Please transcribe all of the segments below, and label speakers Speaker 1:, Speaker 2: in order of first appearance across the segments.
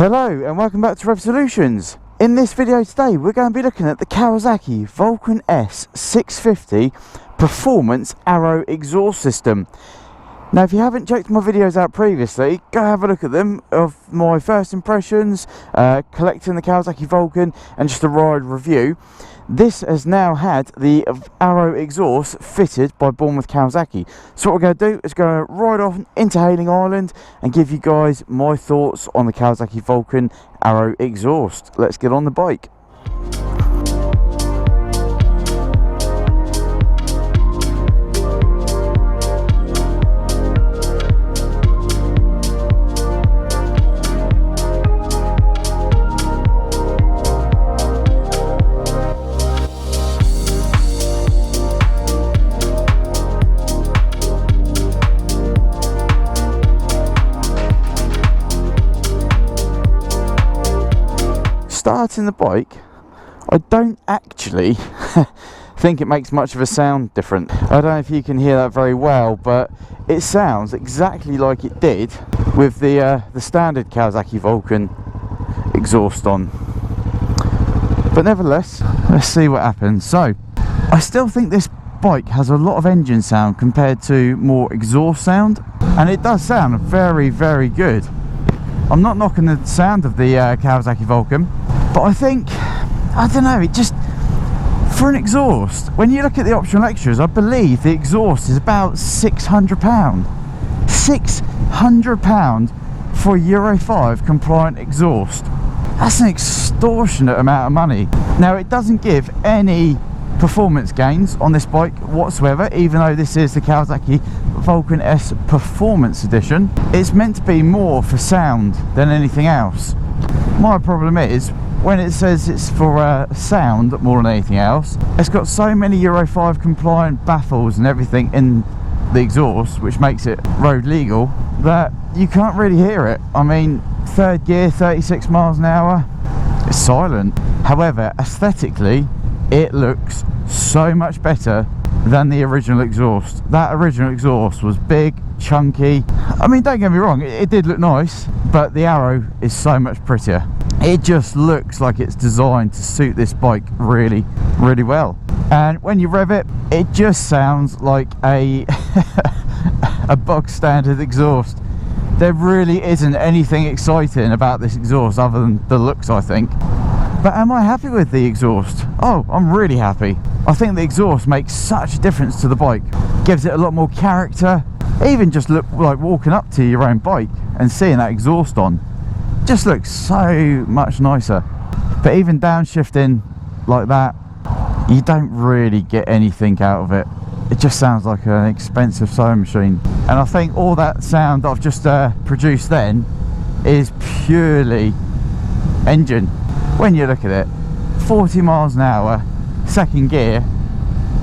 Speaker 1: Hello and welcome back to Rev Solutions. In this video today we're going to be looking at the Kawasaki Vulcan S 650 Performance Arrow Exhaust System. Now if you haven't checked my videos out previously, go have a look at them of my first impressions, collecting the Kawasaki Vulcan and just a ride review. This has now had the Arrow exhaust fitted by Bournemouth Kawasaki. So what we're going to do is go right off into Hayling Island and give you guys my thoughts on the Kawasaki Vulcan Arrow exhaust. Let's get on the bike. Starting the bike, I don't actually think it makes much of a sound different. I don't know if you can hear that very well, but it sounds exactly like it did with the standard Kawasaki Vulcan exhaust on. But nevertheless, let's see what happens. So I still think this bike has a lot of engine sound compared to more exhaust sound, and it does sound very, very good. I'm not knocking the sound of the Kawasaki Vulcan, but I think, I don't know, it just, for an exhaust, when you look at the optional extras, I believe the exhaust is about £600. £600 for a Euro 5 compliant exhaust. That's an extortionate amount of money. Now it doesn't give any performance gains on this bike whatsoever, even though this is the Kawasaki Vulcan S Performance Edition. It's meant to be more for sound than anything else. My problem is, when it says it's for sound more than anything else, it's got so many Euro 5 compliant baffles and everything in the exhaust, which makes it road legal, that you can't really hear it. I mean, third gear, 36 miles an hour, it's silent. However, aesthetically, it looks so much better than the original exhaust. That original exhaust was big, chunky. I mean, don't get me wrong, it did look nice, but the Arrow is so much prettier. It just looks like it's designed to suit this bike really, really well. And when you rev it, it just sounds like a a bog standard exhaust. There really isn't anything exciting about this exhaust other than the looks, I think. But am I happy with the exhaust? Oh, I'm really happy. I think the exhaust makes such a difference to the bike. Gives it a lot more character. Even just look like walking up to your own bike and seeing that exhaust on, just looks so much nicer. But even downshifting like that, you don't really get anything out of it. It just sounds like an expensive sewing machine. And I think all that sound that I've just produced then is purely engine. When you look at it, 40 miles an hour, second gear,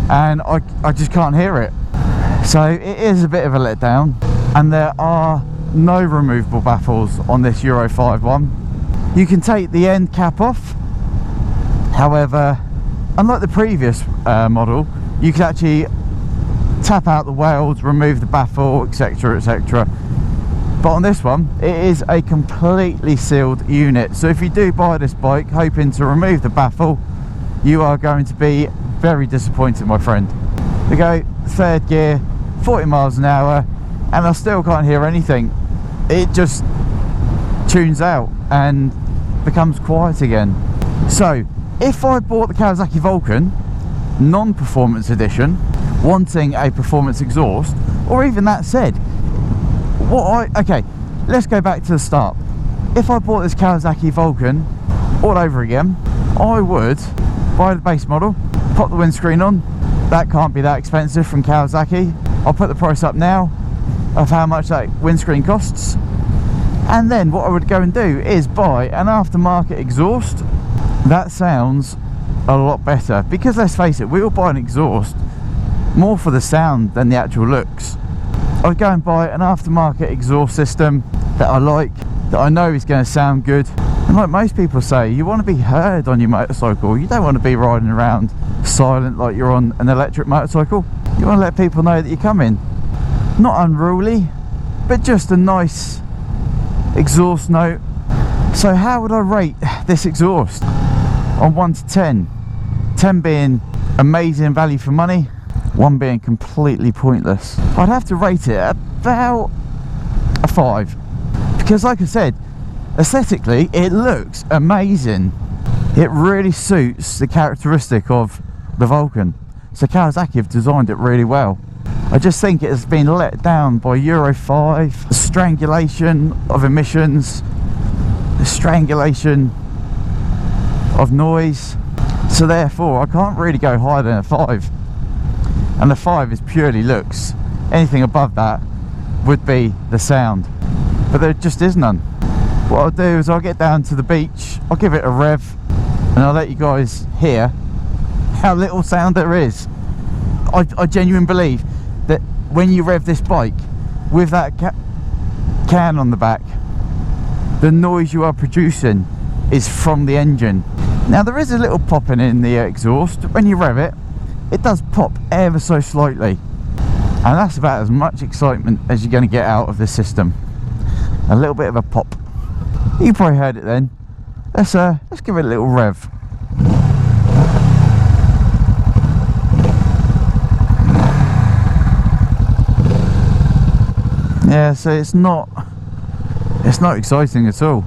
Speaker 1: and I just can't hear it. So it is a bit of a letdown, and there are no removable baffles on this Euro 5 one. You can take the end cap off. However, unlike the previous model, you can actually tap out the welds, remove the baffle, etc, etc. But on this one, it is a completely sealed unit. So if you do buy this bike hoping to remove the baffle, you are going to be very disappointed, my friend. We go third gear, 40 miles an hour, and I still can't hear anything. It just tunes out and becomes quiet again. So if I bought the Kawasaki Vulcan non-performance edition, wanting a performance exhaust, or even that said, okay, let's go back to the start. If I bought this Kawasaki Vulcan all over again, I would buy the base model, pop the windscreen on. That can't be that expensive from Kawasaki. I'll put the price up now of how much that windscreen costs, and then what I would go and do is buy an aftermarket exhaust. That sounds a lot better, because let's face it, we all buy an exhaust more for the sound than the actual looks. I would go and buy an aftermarket exhaust system that I like, that I know is going to sound good. And like most people say, you want to be heard on your motorcycle. You don't want to be riding around silent like you're on an electric motorcycle. You want to let people know that you're coming. Not unruly, but just a nice exhaust note So how would I rate this exhaust on 1 to 10? 10 being amazing value for money, 1 being completely pointless. I'd have to rate it about a 5, because like I said, aesthetically it looks amazing. It really suits the characteristic of the Vulcan, so Kawasaki have designed it really well. I just think it has been let down by Euro 5, the strangulation of emissions, the strangulation of noise, so therefore I can't really go higher than a 5, and the 5 is purely looks. Anything above that would be the sound, but there just is none. What I'll do is I'll get down to the beach, I'll give it a rev, and I'll let you guys hear how little sound there is. I genuinely believe that when you rev this bike with that can on the back, the noise you are producing is from the engine. Now there is a little popping in the exhaust. When you rev it, it does pop ever so slightly, and that's about as much excitement as you're going to get out of this system. A little bit of a pop. You probably heard it then. Let's give it a little rev. Yeah, so it's not exciting at all.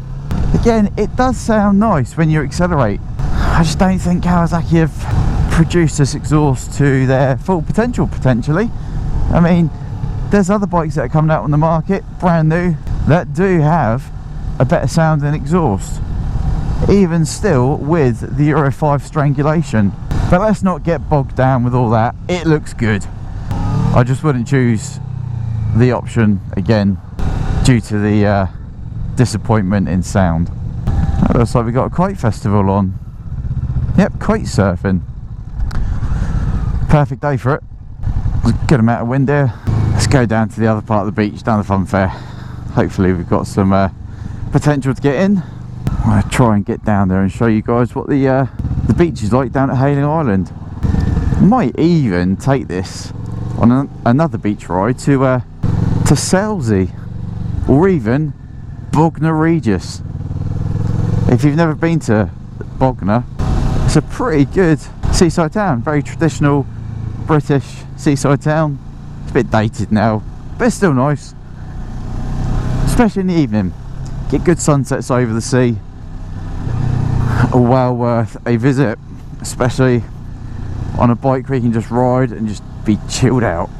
Speaker 1: Again, it does sound nice when you accelerate. I just don't think Kawasaki have produced this exhaust to their full potential, potentially. I mean, there's other bikes that are coming out on the market, brand new, that do have a better sounding exhaust, even still with the Euro 5 strangulation. But let's not get bogged down with all that. It looks good. I just wouldn't choose the option again due to the disappointment in sound. It looks like we got a kite festival on. Yep, kite surfing. Perfect day for it. There's a good amount of wind here. Let's go down to the other part of the beach, down the fun fair. Hopefully we've got some potential to get in. I'm going to try and get down there and show you guys what the beach is like down at Hayling Island. Might even take this on another beach ride to Selsey, or even Bognor Regis. If you've never been to Bognor, it's a pretty good seaside town, very traditional British seaside town. It's a bit dated now, but it's still nice, especially in the evening. Get good sunsets over the sea. Well worth a visit, especially on a bike where you can just ride and just be chilled out.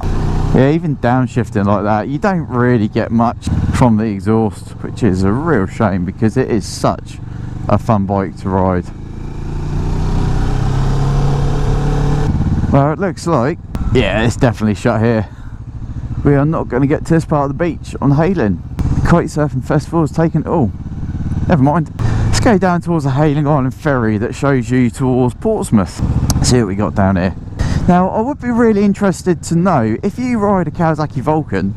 Speaker 1: Yeah, even downshifting like that, you don't really get much from the exhaust, which is a real shame because it is such a fun bike to ride. Well, it looks like, yeah, it's definitely shut here. We are not going to get to this part of the beach on Hayling. The kite surfing festival has taken it all. Never mind. Let's go down towards the Hayling Island ferry that shows you towards Portsmouth. See what we got down here. Now, I would be really interested to know, if you ride a Kawasaki Vulcan,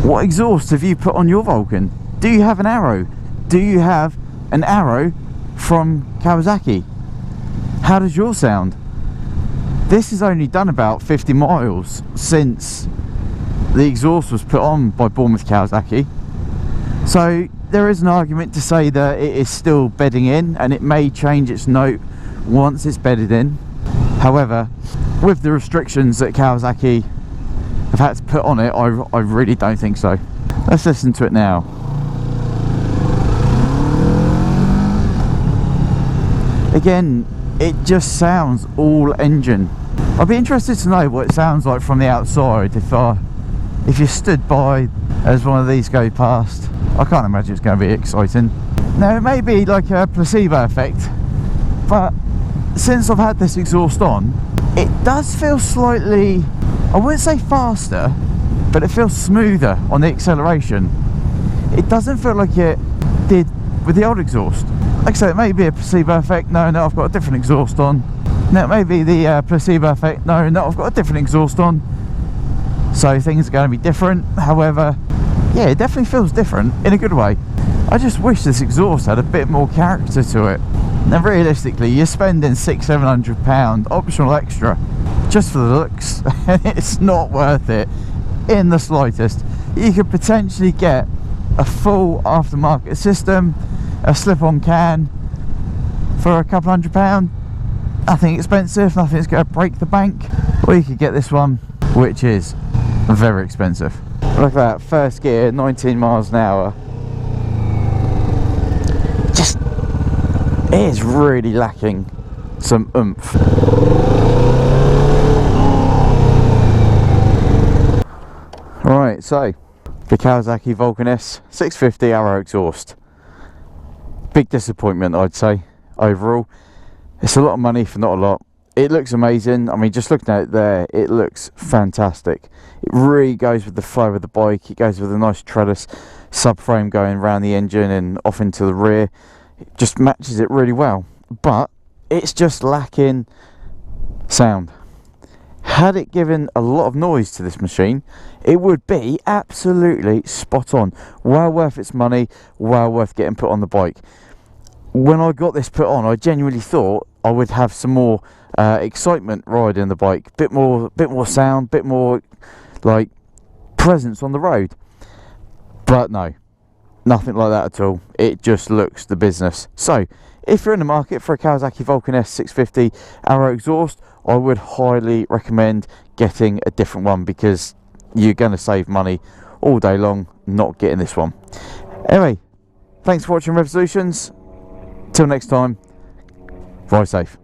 Speaker 1: what exhaust have you put on your Vulcan? Do you have an Arrow? Do you have an Arrow from Kawasaki? How does yours sound? This has only done about 50 miles since the exhaust was put on by Bournemouth Kawasaki. So there is an argument to say that it is still bedding in, and it may change its note once it's bedded in. However, with the restrictions that Kawasaki have had to put on it, I really don't think so. Let's listen to it now. Again, it just sounds all engine. I'd be interested to know what it sounds like from the outside if you stood by as one of these go past. I can't imagine it's going to be exciting. Now, it may be like a placebo effect, but since I've had this exhaust on, it does feel slightly, I wouldn't say faster, but it feels smoother on the acceleration. It doesn't feel like it did with the old exhaust. Like I said, it may be a placebo effect. No, I've got a different exhaust on. Now, it may be the placebo effect. No, I've got a different exhaust on. So things are going to be different. However, yeah, it definitely feels different in a good way. I just wish this exhaust had a bit more character to it. Now, realistically, you're spending £600-700 optional extra just for the looks, and it's not worth it in the slightest. You could potentially get a full aftermarket system, a slip-on can for a couple £100. Nothing expensive, nothing's going to break the bank. Or you could get this one, which is very expensive. Look at that, first gear, 19 miles an hour. Just, it is really lacking some oomph. Right, so the Kawasaki Vulcan S 650 Arrow Exhaust. Big disappointment, I'd say, overall. It's a lot of money for not a lot. It looks amazing. I mean, just looking at it there, it looks fantastic. It really goes with the flow of the bike. It goes with a nice trellis subframe going around the engine and off into the rear. It just matches it really well. But it's just lacking sound. Had it given a lot of noise to this machine, it would be absolutely spot on. Well worth its money, well worth getting put on the bike. When I got this put on, I genuinely thought I would have some more excitement riding the bike, bit more sound, bit more like presence on the road. But no, nothing like that at all. It just looks the business. So if you're in the market for a Kawasaki Vulcan S 650 Arrow Exhaust, I would highly recommend getting a different one, because you're going to save money all day long not getting this one. Anyway, thanks for watching Rev Solutions. Till next time, ride safe.